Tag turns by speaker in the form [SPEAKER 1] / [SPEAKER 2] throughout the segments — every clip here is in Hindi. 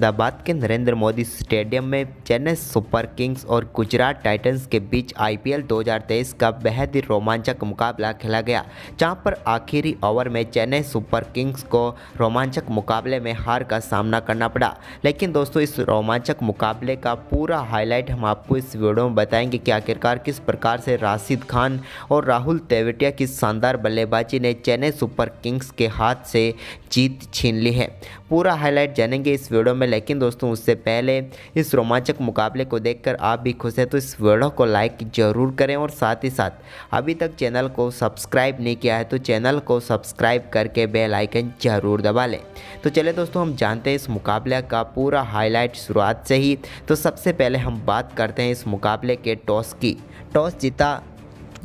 [SPEAKER 1] अहमदाबाद के नरेंद्र मोदी स्टेडियम में चेन्नई सुपर किंग्स और गुजरात टाइटंस के बीच आईपीएल 2023 का बेहद ही रोमांचक मुकाबला खेला गया, जहां पर आखिरी ओवर में चेन्नई सुपर किंग्स को रोमांचक मुकाबले में हार का सामना करना पड़ा। लेकिन दोस्तों, इस रोमांचक मुकाबले का पूरा हाईलाइट हम आपको इस वीडियो में बताएंगे कि आखिरकार किस प्रकार से राशिद खान और राहुल तेवतिया की शानदार बल्लेबाजी ने चेन्नई सुपर किंग्स के हाथ से जीत छीन ली है। पूरा हाईलाइट जानेंगे इस वीडियो में। लेकिन दोस्तों, उससे पहले इस रोमांचक मुकाबले को देखकर आप भी खुश हैं तो इस वीडियो को लाइक जरूर करें और साथ ही साथ अभी तक चैनल को सब्सक्राइब नहीं किया है तो चैनल को सब्सक्राइब करके बेल आइकन जरूर दबा लें। तो चलिए दोस्तों, हम जानते हैं इस मुकाबले का पूरा हाईलाइट शुरुआत से ही। तो सबसे पहले हम बात करते हैं इस मुकाबले के टॉस की। टॉस जीता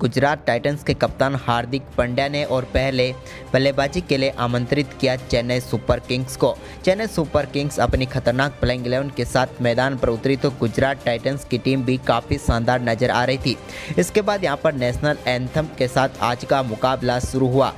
[SPEAKER 1] गुजरात टाइटंस के कप्तान हार्दिक पांड्या ने और पहले बल्लेबाजी के लिए आमंत्रित किया चेन्नई सुपर किंग्स को। चेन्नई सुपर किंग्स अपनी खतरनाक प्लेइंग 11 के साथ मैदान पर उतरी तो गुजरात टाइटंस की टीम भी काफ़ी शानदार नजर आ रही थी। इसके बाद यहां पर नेशनल एंथम के साथ आज का मुकाबला शुरू हुआ।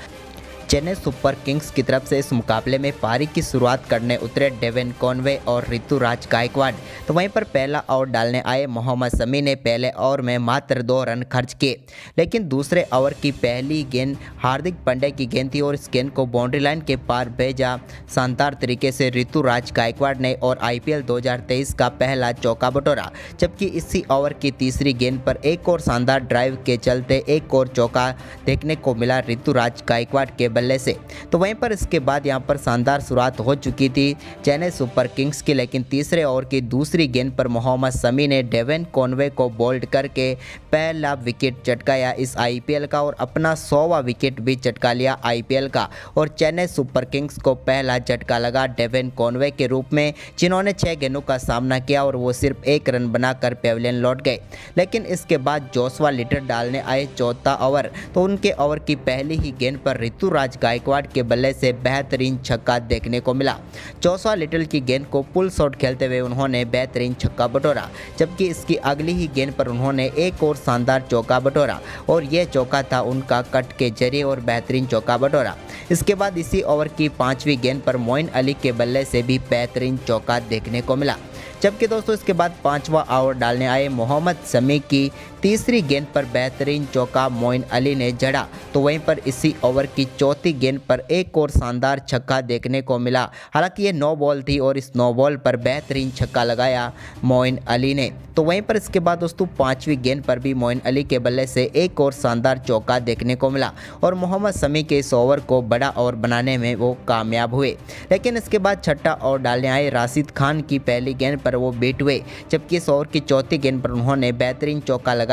[SPEAKER 1] चेन्नई सुपर किंग्स की तरफ से इस मुकाबले में पारी की शुरुआत करने उतरे डेविन कॉनवे और ऋतुराज गायकवाड़। तो वहीं पर पहला ओवर डालने आए मोहम्मद शमी ने पहले ओवर में मात्र 2 रन खर्च किए। लेकिन दूसरे ओवर की पहली गेंद हार्दिक पांड्या की गेंद थी और इस गेंद को बाउंड्री लाइन के पार भेजा शानदार तरीके से ऋतुराज गायकवाड़ ने और आईपीएल 2023 का पहला चौका बटोरा। जबकि इसी ओवर की तीसरी गेंद पर एक और शानदार ड्राइव के चलते एक और चौका देखने को मिला ऋतुराज गायकवाड़ के बल्ले से। तो वहीं पर इसके बाद यहां पर शानदार शुरुआत हो चुकी थी चेन्नई सुपर किंग्स की। लेकिन तीसरे ओवर की दूसरी गेंद पर मोहम्मद शमी ने डेविन कॉनवे को बोल्ड करके पहला विकेट चटकाया इस आईपीएल का और अपना 100वां विकेट भी चटका लिया आईपीएल का। और चेन्नई सुपर किंग्स को पहला झटका लगा डेविन कॉनवे के रूप में, जिन्होंने 6 गेंदों का सामना किया और वो सिर्फ 1 रन बनाकर पेविलियन लौट गए। लेकिन इसके बाद जोशुआ लिटल डालने आए चौथा ओवर। तो उनके ओवर की पहली ही गेंद पर ऋतुराज गायकवाड़ के बल्ले से बेहतरीन छक्का देखने को मिला। जोशुआ लिटल की गेंद को पुल शॉट खेलते हुए उन्होंने बेहतरीन छक्का बटोरा। जबकि इसकी अगली ही गेंद पर उन्होंने एक और शानदार चौका बटोरा और यह चौका था उनका कट के जरिए और बेहतरीन चौका बटोरा। इसके बाद इसी ओवर की 5वीं गेंद पर मोइन अली के बल्ले से भी बेहतरीन चौका देखने को मिला। जबकि दोस्तों, इसके बाद 5वां ओवर डालने आए मोहम्मद शमी की तीसरी गेंद पर बेहतरीन चौका मोइन अली ने जड़ा। तो वहीं पर इसी ओवर की चौथी गेंद पर एक और शानदार छक्का देखने को मिला। हालांकि ये 9 बॉल थी और इस 9 बॉल पर बेहतरीन छक्का लगाया मोइन अली ने। तो वहीं पर इसके बाद दोस्तों 5वीं गेंद पर भी मोइन अली के बल्ले से एक और शानदार चौका देखने को मिला और मोहम्मद शमी के इस ओवर को बड़ा ओवर बनाने में वो कामयाब हुए। लेकिन इसके बाद छठा ओवर डालने आए राशिद खान की पहली गेंद पर वो बीट हुए। जबकि इस ओवर की चौथी गेंद पर उन्होंने बेहतरीन चौका लगाया।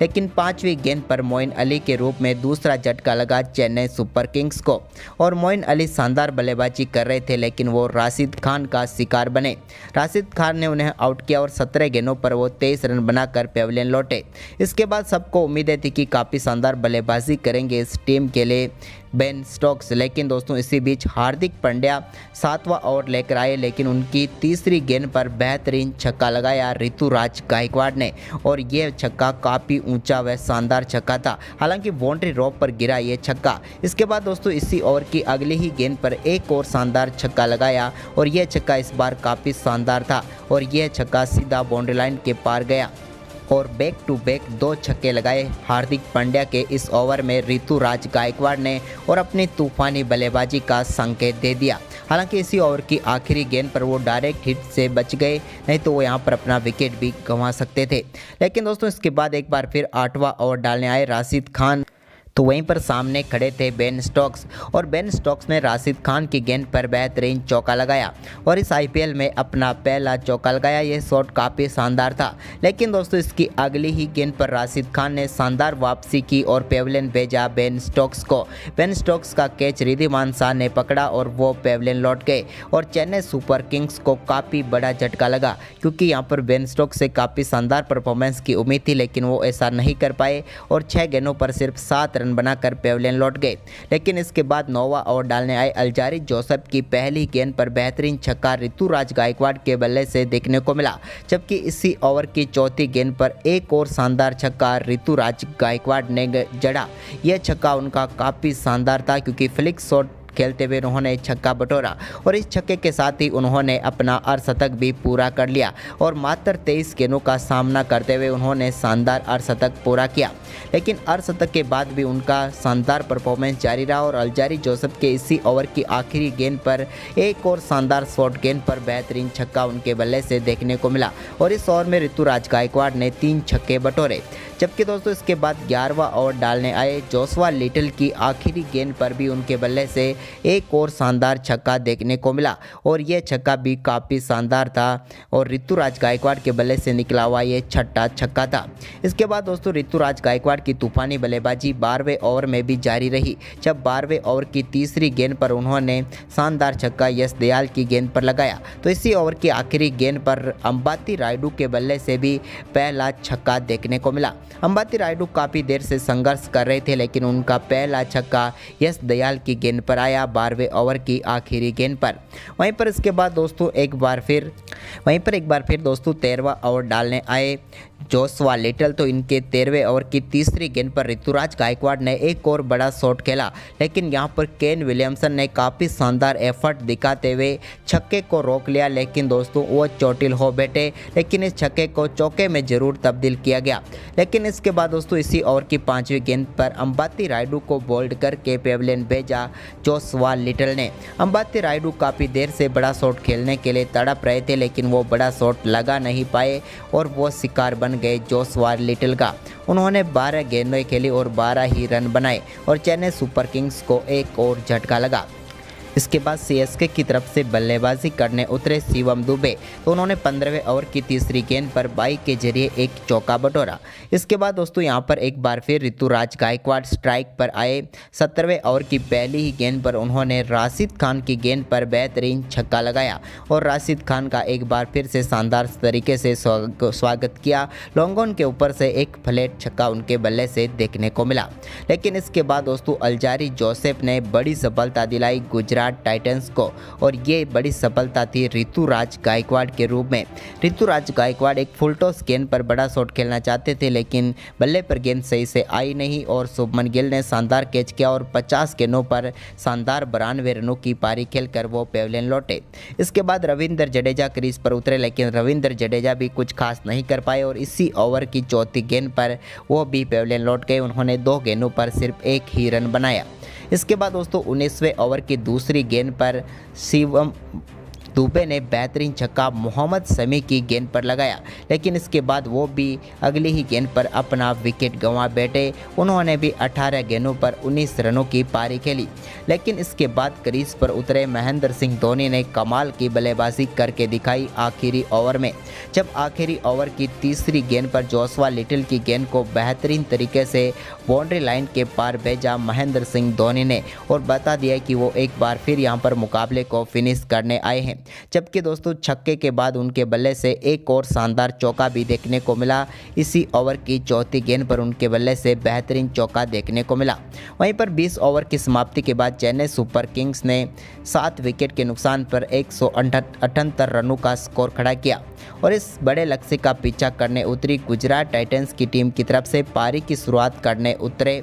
[SPEAKER 1] लेकिन 5वीं गेंद पर मोइन अली के रूप में दूसरा झटका लगा चेन्नई सुपर किंग्स को और मोइन अली शानदार बल्लेबाजी कर रहे थे, लेकिन वो राशिद खान का शिकार बने। राशिद खान ने उन्हें आउट किया और 17 गेंदों पर वो 23 रन बनाकर पेविलियन लौटे। इसके बाद सबको उम्मीदें थी कि काफ़ी शानदार बल्लेबाजी करेंगे इस टीम के लिए बेन स्टोक्स। लेकिन दोस्तों, इसी बीच हार्दिक पांड्या 7वां ओवर लेकर आए, लेकिन उनकी तीसरी गेंद पर बेहतरीन छक्का लगाया ऋतुराज गायकवाड़ ने और यह छक्का काफ़ी ऊंचा व शानदार छक्का था। हालांकि बाउंड्री रॉप पर गिरा ये छक्का। इसके बाद दोस्तों, इसी ओवर की अगली ही गेंद पर एक और शानदार छक्का लगाया और यह छक्का इस बार काफ़ी शानदार था और यह छक्का सीधा बाउंड्री लाइन के पार गया और बैक टू बैक 2 छक्के लगाए हार्दिक पांड्या के इस ओवर में ऋतुराज गायकवाड़ ने और अपनी तूफानी बल्लेबाजी का संकेत दे दिया। हालांकि इसी ओवर की आखिरी गेंद पर वो डायरेक्ट हिट से बच गए, नहीं तो वो यहाँ पर अपना विकेट भी गंवा सकते थे। लेकिन दोस्तों, इसके बाद एक बार फिर 8वां ओवर डालने आए राशिद खान। तो वहीं पर सामने खड़े थे बेन स्टोक्स और बेन स्टोक्स ने राशिद खान की गेंद पर बेहतरीन चौका लगाया और इस आईपीएल में अपना पहला चौका लगाया। यह शॉट काफ़ी शानदार था। लेकिन दोस्तों, इसकी अगली ही गेंद पर राशिद खान ने शानदार वापसी की और पेविलियन भेजा बेन स्टोक्स को। बेन स्टोक्स का कैच रिद्धिमान शाह ने पकड़ा और वो पेविलियन लौट गए और चेन्नई सुपर किंग्स को काफ़ी बड़ा झटका लगा, क्योंकि यहाँ पर बेन स्टोक्स से काफ़ी शानदार परफॉर्मेंस की उम्मीद थी, लेकिन वो ऐसा नहीं कर पाए और 6 गेंदों पर सिर्फ 7 रन बनाकर पेविलियन लौट गए। लेकिन इसके बाद 9वां ओवर डालने आए अल्जारी जोसेफ की पहली गेंद पर बेहतरीन छक्का ऋतुराज गायकवाड़ के बल्ले से देखने को मिला। जबकि इसी ओवर की चौथी गेंद पर एक और शानदार छक्का ऋतुराज गायकवाड़ ने जड़ा। यह छक्का उनका काफ़ी शानदार था, क्योंकि फ्लिक शॉट खेलते हुए उन्होंने छक्का बटोरा और इस छक्के के साथ ही उन्होंने अपना अर्धशतक भी पूरा कर लिया और मात्र 23 गेंदों का सामना करते हुए उन्होंने शानदार अर्धशतक पूरा किया। लेकिन अर्धशतक के बाद भी उनका शानदार परफॉर्मेंस जारी रहा और अल्जारी जोसेफ के इसी ओवर की आखिरी गेंद पर एक और शानदार शॉर्ट गेंद पर बेहतरीन छक्का उनके बल्ले से देखने को मिला और इस ओवर में ऋतुराज गायकवाड़ ने 3 छक्के बटोरे। जबकि दोस्तों इसके बाद 11वां ओवर डालने आए जोशुआ लिटल की आखिरी गेंद पर भी उनके बल्ले से एक और शानदार छक्का देखने को मिला और यह छक्का भी काफ़ी शानदार था और ऋतुराज गायकवाड़ के बल्ले से निकला हुआ ये छठा छक्का था। इसके बाद दोस्तों ऋतुराज गायकवाड़ की तूफानी बल्लेबाजी 12वें ओवर में भी जारी रही, जब 12वें ओवर की तीसरी गेंद पर उन्होंने शानदार छक्का यश दयाल की गेंद पर लगाया। तो इसी ओवर की आखिरी गेंद पर अंबाती रायडू के बल्ले से भी पहला छक्का देखने को मिला। अंबाती रायडू काफ़ी देर से संघर्ष कर रहे थे, लेकिन उनका पहला छक्का यश दयाल की गेंद पर आया 12वें ओवर की आखिरी गेंद पर। वहीं पर इसके बाद दोस्तों एक बार फिर दोस्तों 13वां ओवर डालने आए जोशुआ लिटल। तो इनके 13वें ओवर की तीसरी गेंद पर ऋतुराज गायकवाड़ ने एक और बड़ा शॉट खेला, लेकिन यहां पर केन विलियमसन ने काफ़ी शानदार एफर्ट दिखाते हुए छक्के को रोक लिया, लेकिन दोस्तों वो चोटिल हो बैठे। लेकिन इस छक्के को चौके में जरूर तब्दील किया गया। लेकिन इसके बाद दोस्तों इसी ओवर की 5वीं गेंद पर अंबाती रायडू को बोल्ड करके पेविलियन भेजा जोशुआ लिटल ने। अंबाती रायडू काफ़ी देर से बड़ा शॉट खेलने के लिए तड़प रहे थे, लेकिन वो बड़ा शॉट लगा नहीं पाए और वो शिकार बन गए जोशुआ लिटल का। उन्होंने 12 गेंदें खेली और 12 ही रन बनाए और चेन्नई सुपर किंग्स को एक और झटका लगा। इसके बाद सीएसके की तरफ से बल्लेबाजी करने उतरे शिवम दुबे। तो उन्होंने 15वें ओवर की तीसरी गेंद पर बाई के जरिए एक चौका बटोरा। इसके बाद दोस्तों यहां पर एक बार फिर ऋतुराज गायकवाड़ स्ट्राइक पर आए। 17वें ओवर की पहली ही गेंद पर उन्होंने राशिद खान की गेंद पर बेहतरीन छक्का लगाया और राशिद खान का एक बार फिर से शानदार तरीके से स्वागत किया। लॉन्गॉन के ऊपर से एक फ्लैट छक्का उनके बल्ले से देखने को मिला। लेकिन इसके बाद दोस्तों अल्जारी जोसेफ ने बड़ी सफलता दिलाई गुजरात टाइटंस को और ये बड़ी सफलता थी ऋतुराज गायकवाड़ के रूप में। ऋतुराज गायकवाड़ एक फुल टॉस गेंद पर बड़ा शॉट खेलना चाहते थे, लेकिन बल्ले पर गेंद सही से आई नहीं और शुभमन गिल ने शानदार कैच किया और 50 गेंदों पर शानदार 92 रनों की पारी खेलकर वो पेविलियन लौटे। इसके बाद रविंद्र जडेजा क्रीज पर उतरे, लेकिन रविंद्र जडेजा भी कुछ खास नहीं कर पाए और इसी ओवर की चौथी गेंद पर वो भी पेविलियन लौट गए। उन्होंने 2 गेंदों पर सिर्फ एक ही रन बनाया। इसके बाद दोस्तों 19वें ओवर की दूसरी गेंद पर शिवम दुबे ने बेहतरीन छक्का मोहम्मद शमी की गेंद पर लगाया, लेकिन इसके बाद वो भी अगली ही गेंद पर अपना विकेट गंवा बैठे। उन्होंने भी 18 गेंदों पर 19 रनों की पारी खेली। लेकिन इसके बाद क्रीज पर उतरे महेंद्र सिंह धोनी ने कमाल की बल्लेबाजी करके दिखाई आखिरी ओवर में, जब आखिरी ओवर की तीसरी गेंद पर जोशुआ लिटल की गेंद को बेहतरीन तरीके से बाउंड्री लाइन के पार भेजा महेंद्र सिंह धोनी ने और बता दिया कि वो एक बार फिर यहां पर मुकाबले को फिनिश करने आए हैं। जबकि दोस्तों छक्के के बाद उनके बल्ले से एक और शानदार चौका भी देखने को मिला। इसी ओवर की चौथी गेंद पर उनके बल्ले से बेहतरीन चौका देखने को मिला। वहीं पर 20 ओवर की समाप्ति के बाद चेन्नई सुपर किंग्स ने 7 विकेट के नुकसान पर 178 रनों का स्कोर खड़ा किया और इस बड़े लक्ष्य का पीछा करने उतरी गुजरात टाइटंस की टीम की तरफ से पारी की शुरुआत करने उतरे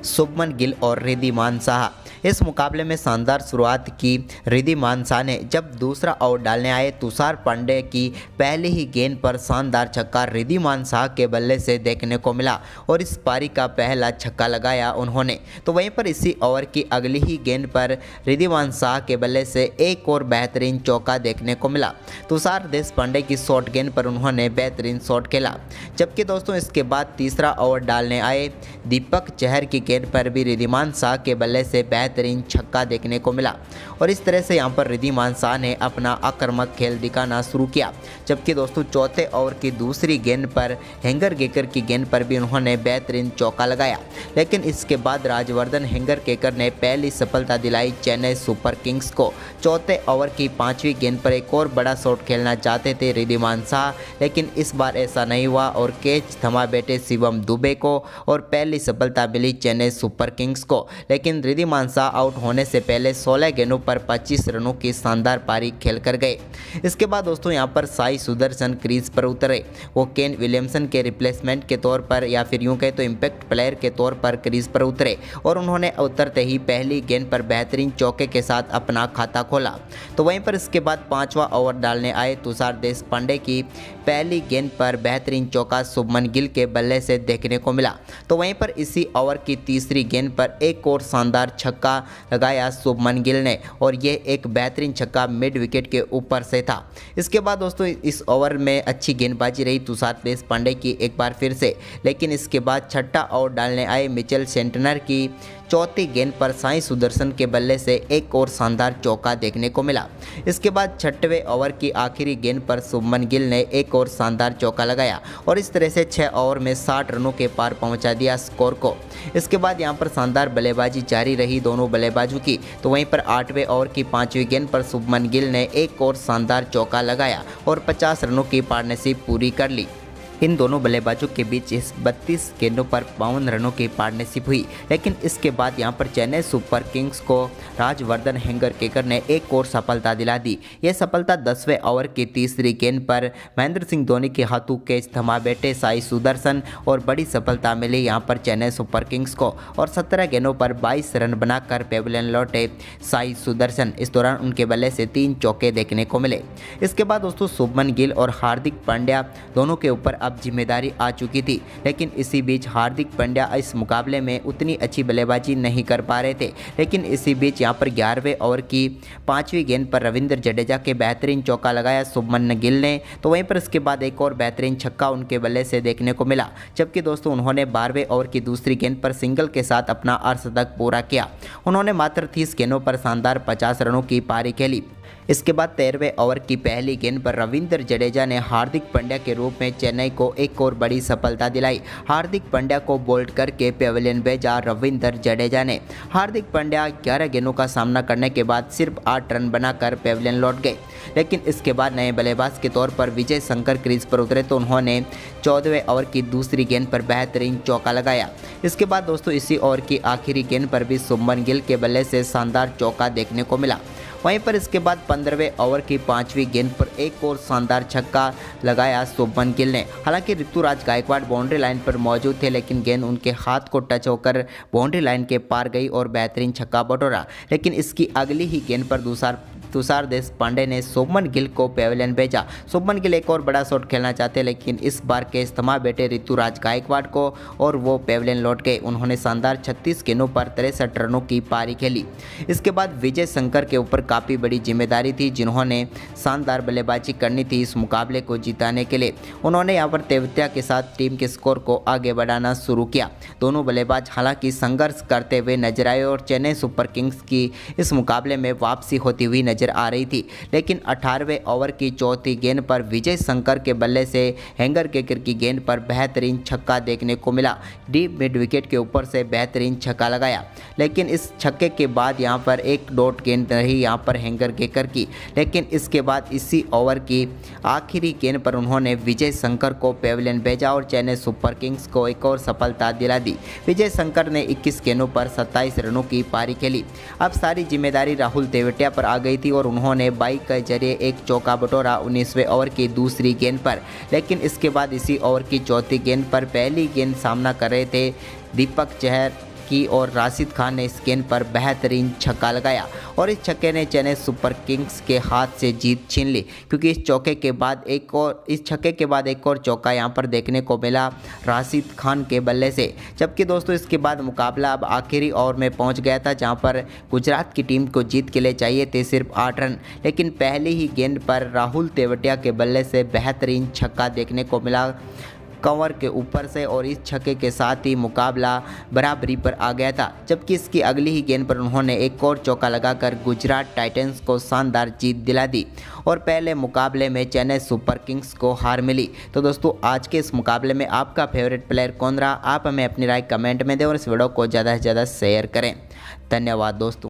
[SPEAKER 1] शुभमन गिल और रिद्धिमान साहा। इस मुकाबले में शानदार शुरुआत की रिद्धिमान साहा ने, जब दूसरा ओवर डालने आए तुषार पांडे की पहली ही गेंद पर शानदार छक्का रिद्धिमान साहा के बल्ले से देखने को मिला और इस पारी का पहला छक्का लगाया उन्होंने। तो वहीं पर इसी ओवर की अगली ही गेंद पर रिद्धिमान साहा के बल्ले से एक और बेहतरीन चौका देखने को मिला। तुषार देशपांडे की शॉर्ट गेंद पर उन्होंने बेहतरीन शॉट खेला। जबकि दोस्तों इसके बाद तीसरा ओवर डालने आए दीपक चहर की गेंद पर भी रिद्धिमान साहा के बल्ले से बेहतरीन छक्का देखने को मिला और इस तरह से यहां पर रिद्धिमान साहा ने अपना आक्रामक खेल दिखाना शुरू किया। जबकि दोस्तों चौथे ओवर की दूसरी गेंद पर हेंगरगेकर की गेंद पर भी उन्होंने बेहतरीन चौका लगाया। लेकिन इसके बाद राजवर्धन हेंगरगेकर ने पहली सफलता दिलाई चेन्नई सुपर किंग्स को। चौथे ओवर की 5वीं गेंद पर एक और बड़ा शॉट खेलना चाहते थे रिद्धिमान साहा, लेकिन इस बार ऐसा नहीं हुआ और कैच थमा बैठे शिवम दुबे को और पहली सफलता मिली चेन्नई चेन्नई सुपर किंग्स को, लेकिन रिद्धिमान शाह आउट होने से पहले 16 गेंदों पर 25 रनों की शानदार पारी खेलकर गए। इसके बाद दोस्तों यहाँ पर साई सुदर्शन क्रीज पर उतरे। वो केन विलियमसन के रिप्लेसमेंट के तौर पर या फिर यूं कहे तो इम्पैक्ट प्लेयर के तौर पर क्रीज पर उतरे और उन्होंने उतरते ही पहली गेंद पर बेहतरीन चौके के साथ अपना खाता खोला। तो वहीं पर इसके बाद 5वां ओवर डालने आए तुषार देशपांडे की पहली गेंद पर बेहतरीन चौका शुभमन गिल के बल्ले से देखने को मिला। तो वहीं पर इसी ओवर की तीसरी गेंद पर एक और शानदार छक्का लगाया शुभमन गिल ने और यह एक बेहतरीन छक्का मिड विकेट के ऊपर से था। इसके बाद दोस्तों इस ओवर में अच्छी गेंदबाजी रही तुषार देशपांडे की एक बार फिर से, लेकिन इसके बाद छठा ओवर डालने आए मिचेल सेंटनर की चौथी गेंद पर साई सुदर्शन के बल्ले से एक और शानदार चौका देखने को मिला। इसके बाद छठवें ओवर की आखिरी गेंद पर शुभमन गिल ने एक और शानदार चौका लगाया और इस तरह से 6 ओवर में 60 रनों के पार पहुंचा दिया स्कोर को। इसके बाद यहां पर शानदार बल्लेबाजी जारी रही दोनों बल्लेबाजों की। तो वहीं पर 8वें ओवर की 5वीं गेंद पर शुभमन गिल ने एक और शानदार चौका लगाया और 50 रनों की पार्टनरशिप पूरी कर ली। इन दोनों बल्लेबाजों के बीच इस 32 गेंदों पर 52 रनों की पार्टनरशिप हुई, लेकिन इसके बाद यहां पर चेन्नई सुपर किंग्स को राजवर्धन हेंगरकेकर ने एक और सफलता दिला दी। यह सफलता 10वें ओवर की तीसरी गेंद पर महेंद्र सिंह धोनी के हाथों कैच थमा बैठे साई सुदर्शन और बड़ी सफलता मिली यहां पर चेन्नई सुपर किंग्स को और 17 गेंदों पर 22 रन बनाकर पेविलियन लौटे साई सुदर्शन। इस दौरान उनके बल्ले से 3 चौके देखने को मिले। इसके बाद दोस्तों शुभमन गिल और हार्दिक पांड्या दोनों के ऊपर अब जिम्मेदारी आ चुकी थी, लेकिन इसी बीच हार्दिक पांड्या इस मुकाबले में उतनी अच्छी बल्लेबाजी नहीं कर पा रहे थे। लेकिन इसी बीच यहां पर 11वें ओवर की 5वीं गेंद पर रविंद्र जडेजा के बेहतरीन चौका लगाया शुभमन गिल ने। तो वहीं पर इसके बाद एक और बेहतरीन छक्का उनके बल्ले से देखने को मिला, जबकि दोस्तों उन्होंने 12वें ओवर की दूसरी गेंद पर सिंगल के साथ अपना अर्धशतक पूरा किया। उन्होंने मात्र 30 गेंदों पर शानदार 50 रनों की पारी खेली। इसके बाद 13वें ओवर की पहली गेंद पर रविंद्र जडेजा ने हार्दिक पांड्या के रूप में चेन्नई को एक और बड़ी सफलता दिलाई। हार्दिक पांड्या को बोल्ड करके पेविलियन भेजा रविंद्र जडेजा ने। हार्दिक पांड्या 11 गेंदों का सामना करने के बाद सिर्फ 8 रन बनाकर पेविलियन लौट गए, लेकिन इसके बाद नए बल्लेबाज के तौर पर विजय शंकर क्रीज पर उतरे तो उन्होंने 14वें ओवर की दूसरी गेंद पर बेहतरीन चौका लगाया। इसके बाद दोस्तों इसी ओवर की आखिरी गेंद पर भी शुभमन गिल के बल्ले से शानदार चौका देखने को मिला। वहीं पर इसके बाद 15वें ओवर की 5वीं गेंद पर एक और शानदार छक्का लगाया शुभमन गिल ने। हालांकि ऋतुराज गायकवाड़ बाउंड्री लाइन पर मौजूद थे, लेकिन गेंद उनके हाथ को टच होकर बाउंड्री लाइन के पार गई और बेहतरीन छक्का बटोरा। लेकिन इसकी अगली ही गेंद पर तुषार देशपांडे ने शुभमन गिल को पेविलियन भेजा। शुभमन गिल एक और बड़ा शॉट खेलना चाहते, लेकिन इस बार कैच थमा बैठे ऋतुराज गायकवाड़ को और वो पेविलियन लौट गए। उन्होंने शानदार 36 गेंदों पर 63 रनों की पारी खेली। इसके बाद विजय शंकर के ऊपर काफ़ी बड़ी जिम्मेदारी थी, जिन्होंने शानदार बल्लेबाजी करनी थी इस मुकाबले को जिताने के लिए। उन्होंने यहाँ पर तेवतिया के साथ टीम के स्कोर को आगे बढ़ाना शुरू किया। दोनों बल्लेबाज हालांकि संघर्ष करते हुए नजर आए और चेन्नई सुपर किंग्स की इस मुकाबले में वापसी होती हुई नजर आ रही थी। लेकिन 18वें ओवर की चौथी गेंद पर विजय शंकर के बल्ले से हेंगरकेकर की गेंद पर बेहतरीन छक्का देखने को मिला। डीप मिड विकेट के ऊपर से बेहतरीन छक्का लगाया, लेकिन इस छक्के के बाद यहां पर एक डॉट गेंद रही यहां पर हेंगरकेकर की। लेकिन इसके बाद इसी ओवर की आखिरी गेंद पर उन्होंने विजय शंकर को पेविलियन भेजा और चेन्नई सुपर किंग्स को एक और सफलता दिला दी। विजय शंकर ने 21 गेंदों पर 27 रनों की पारी खेली। अब सारी जिम्मेदारी राहुल तेवतिया पर आ गई थी और उन्होंने बाइक के जरिए एक चौका बटोरा 19वें ओवर की दूसरी गेंद पर। लेकिन इसके बाद इसी ओवर की चौथी गेंद पर पहली गेंद सामना कर रहे थे दीपक चहर की और राशिद खान ने इस गेंद पर बेहतरीन छक्का लगाया और इस छक्के ने चेन्नई सुपर किंग्स के हाथ से जीत छीन ली, क्योंकि इस छक्के के बाद एक और चौका यहां पर देखने को मिला राशिद खान के बल्ले से। जबकि दोस्तों इसके बाद मुकाबला अब आखिरी ओवर में पहुंच गया था, जहां पर गुजरात की टीम को जीत के लिए चाहिए थे सिर्फ 8 रन। लेकिन पहली ही गेंद पर राहुल तेवतिया के बल्ले से बेहतरीन छक्का देखने को मिला कवर के ऊपर से और इस छक्के के साथ ही मुकाबला बराबरी पर आ गया था। जबकि इसकी अगली ही गेंद पर उन्होंने एक और चौका लगाकर गुजरात टाइटंस को शानदार जीत दिला दी और पहले मुकाबले में चेन्नई सुपर किंग्स को हार मिली। तो दोस्तों आज के इस मुकाबले में आपका फेवरेट प्लेयर कौन रहा, आप हमें अपनी राय कमेंट में दें और इस वीडियो को ज़्यादा से ज़्यादा शेयर करें। धन्यवाद दोस्तों।